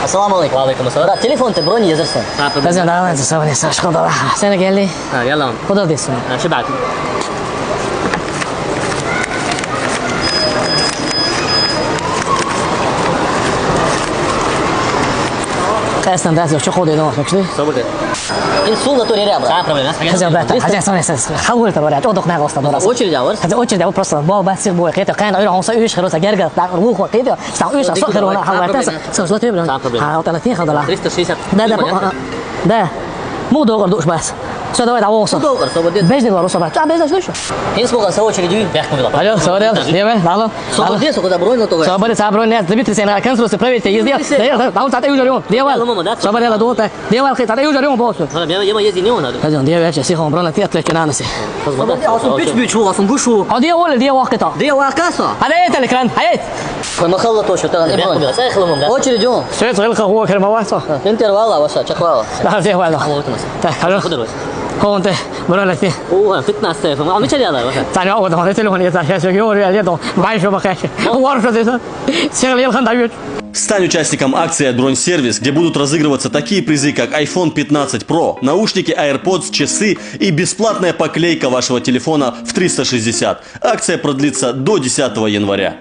Assalomu alaykum. Alaykum assalom. Telefon bron yazırsan. Tazim davet savunma şkoda. Sen geldi. Ha, yalla. Xudo desin. Şibak. Qasdan daz yo'q, xudo dedim o'sha. Sabr. In sulda to рядом.啥проблема? Tazim davet. Hajin sonesiz. Xavul tabarat. Odoq nag'osta boras. Очередь авар. Hajin очередь просто баба сир бой. Qeta qana uyra onsa uyish xirosa garga. Ruh qeta. Sta uyish asfar xirona xabartas. Sözlə tebran. Ha, 30 xadala. 360. Да. Mu doğru duş bas. Все, давай, давай, все. Долго, свободен. Бежни говорю, собрать. А, бежни, слышу. In сколько за очередью? Алло, свободен. Дебе, дало. Свободен, сколько бронь на то. Свободен, собрал, нет, Дмитрий Сенар, конструкция, проверьте, ездил. Да, там статей уже рём. Девал. Свободен, дута. Девал, статей уже рём, босс. Я езди не надо. Хозяин, девал, сейчас сихом, брона, ты отвлеки на носи. Asıl piç büyük çuval asıl bu şu. А девал, девал, кто? Diye vakasa. А это экран, а это? Махалла то, что там бронь. Очередью. Все, это только хуа кермоваться. Интервала ваша, чахвала. Да, девал. Так, хорошо. هو انت برا ты. О, 15 فما عم يشيل هذا. ثاني اول ما تليفون يتحسس يوري اليدو ما يشوف خاش ورشه ده سيغل يلخن دايوت. Стань участником акции от Бронь-сервис, где будут разыгрываться такие призы, как iPhone 15 Pro, наушники AirPods, часы и бесплатная поклейка вашего телефона в 360. Акция продлится до 10 января.